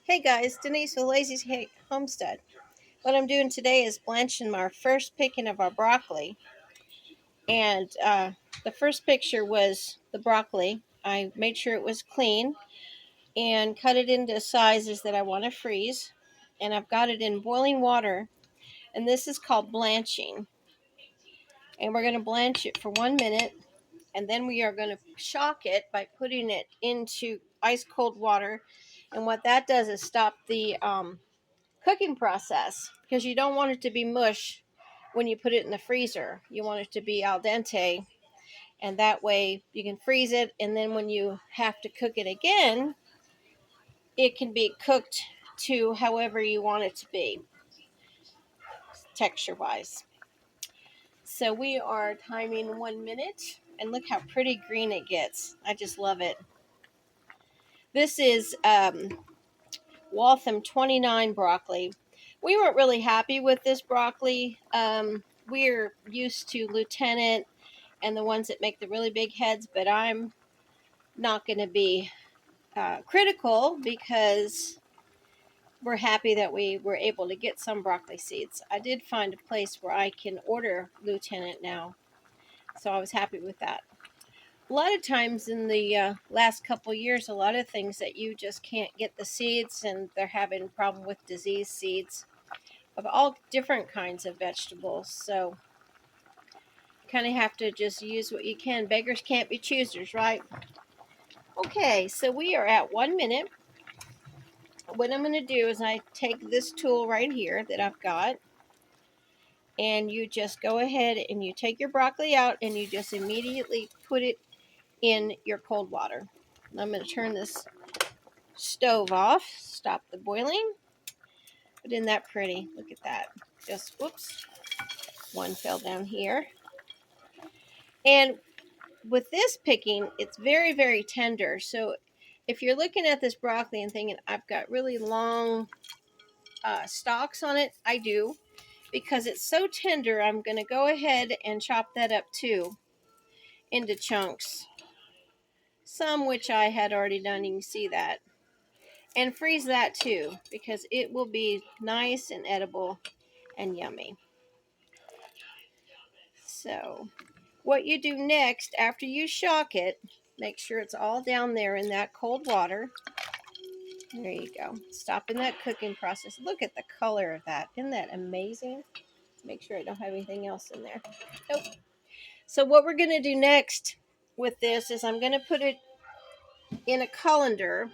Hey guys, Denise with Lazy Homestead. What I'm doing today is blanching our first picking of our broccoli. And the first picture was the broccoli. I made sure it was clean and cut it into sizes that I want to freeze. And I've got it in boiling water. And this is called blanching. And we're going to blanch it for 1 minute. And then we are going to shock it by putting it into ice cold water. And what that does is stop the cooking process, because you don't want it to be mush when you put it in the freezer. You want it to be al dente, and that way you can freeze it, and then when you have to cook it again, it can be cooked to however you want it to be, texture wise. So we are timing 1 minute, and look how pretty green it gets. I just love it. This is Waltham 29 broccoli. We weren't really happy with this broccoli. We're used to Lieutenant and the ones that make the really big heads, but I'm not going to be critical because we're happy that we were able to get some broccoli seeds. I did find a place where I can order Lieutenant now, so I was happy with that. A lot of times in the last couple years, a lot of things that you just can't get the seeds, and they're having a problem with disease seeds of all different kinds of vegetables. So you kind of have to just use what you can. Beggars can't be choosers, right? Okay, so we are at 1 minute. What I'm going to do is I take this tool right here that I've got, and you just go ahead and you take your broccoli out and you just immediately put it in your cold water. I'm going to turn this stove off, stop the boiling. But isn't that pretty? Look at that. Just, whoops, one fell down here. And with this picking, it's very, very tender. So if you're looking at this broccoli and thinking, I've got really long stalks on it, I do. Because it's so tender, I'm going to go ahead and chop that up too into chunks. Some which I had already done, you can see that. And freeze that too, because it will be nice and edible and yummy. So what you do next, after you shock it, make sure it's all down there in that cold water. There you go. Stopping that cooking process. Look at the color of that. Isn't that amazing? Make sure I don't have anything else in there. Nope. So what we're going to do next with this is I'm going to put it in a colander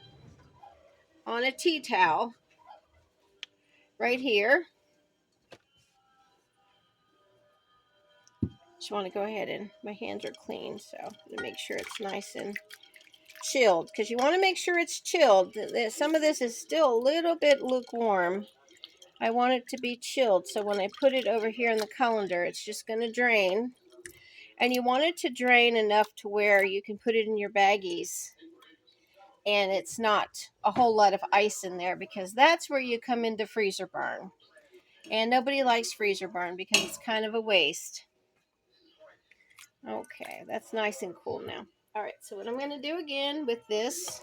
on a tea towel right here. Just want to go ahead and my hands are clean, so I'm going to make sure it's nice and chilled, because you want to make sure it's chilled. Some of this is still a little bit lukewarm. I want it to be chilled, so when I put it over here in the colander, it's just going to drain. And you want it to drain enough to where you can put it in your baggies and it's not a whole lot of ice in there, because that's where you come into freezer burn. And nobody likes freezer burn because it's kind of a waste. Okay, that's nice and cool now. All right, so what I'm going to do again with this,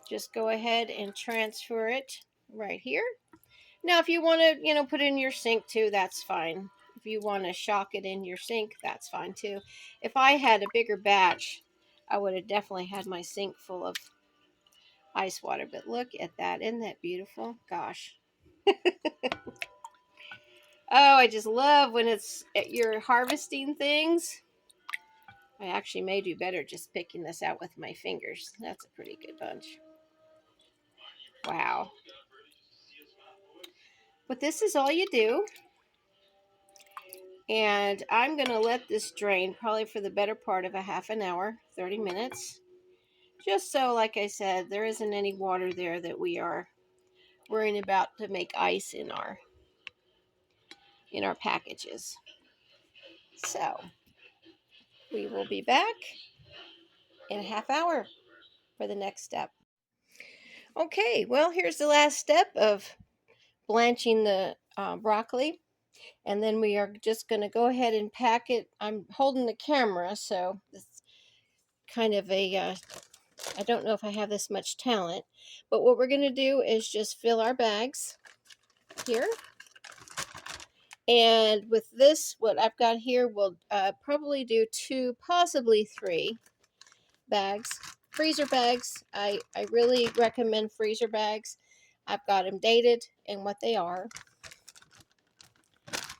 just go ahead and transfer it right here. Now, if you want to, put it in your sink too, that's fine. If you want to shock it in your sink, that's fine too. If I had a bigger batch, I would have definitely had my sink full of ice water. But look at that. Isn't that beautiful? Gosh. Oh, I just love when you're harvesting things. I actually may do better just picking this out with my fingers. That's a pretty good bunch. Wow. But this is all you do. And I'm going to let this drain probably for the better part of a half an hour, 30 minutes. Just so, like I said, there isn't any water there that we are worrying about to make ice in our packages. So, we will be back in a half hour for the next step. Okay, well, here's the last step of blanching the broccoli. And then we are just going to go ahead and pack it. I'm holding the camera, so it's kind of a I don't know if I have this much talent, but what we're going to do is just fill our bags here. And with this, what I've got here, we'll probably do 2, possibly 3 bags. Freezer bags. I really recommend freezer bags. I've got them dated and what they are.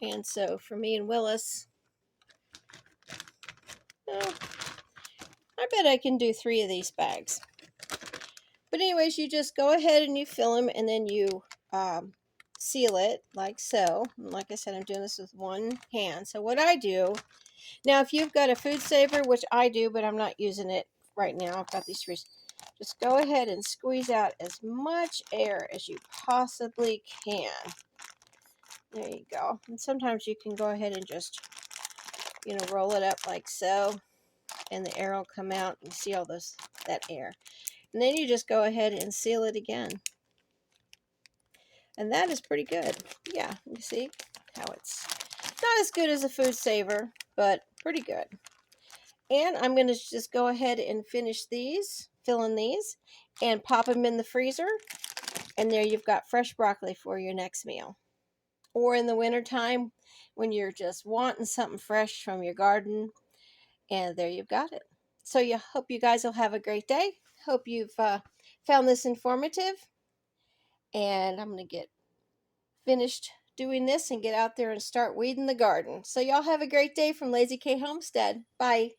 And so for me and Willis, oh, I bet I can do 3 of these bags. But anyways, you just go ahead and you fill them, and then you seal it like so. And like I said, I'm doing this with one hand. So what I do, now if you've got a food saver, which I do, but I'm not using it right now, I've got these freeze. Just go ahead and squeeze out as much air as you possibly can. There you go. And sometimes you can go ahead and just, roll it up like so, and the air will come out, and you see all that air. And then you just go ahead and seal it again. And that is pretty good. Yeah, you see how it's not as good as a food saver, but pretty good. And I'm going to just go ahead and finish these, fill in these, and pop them in the freezer. And there you've got fresh broccoli for your next meal. Or in the wintertime when you're just wanting something fresh from your garden. And there you've got it. So hope you guys will have a great day. Hope you've found this informative. And I'm going to get finished doing this and get out there and start weeding the garden. So y'all have a great day from Lazy K Homestead. Bye.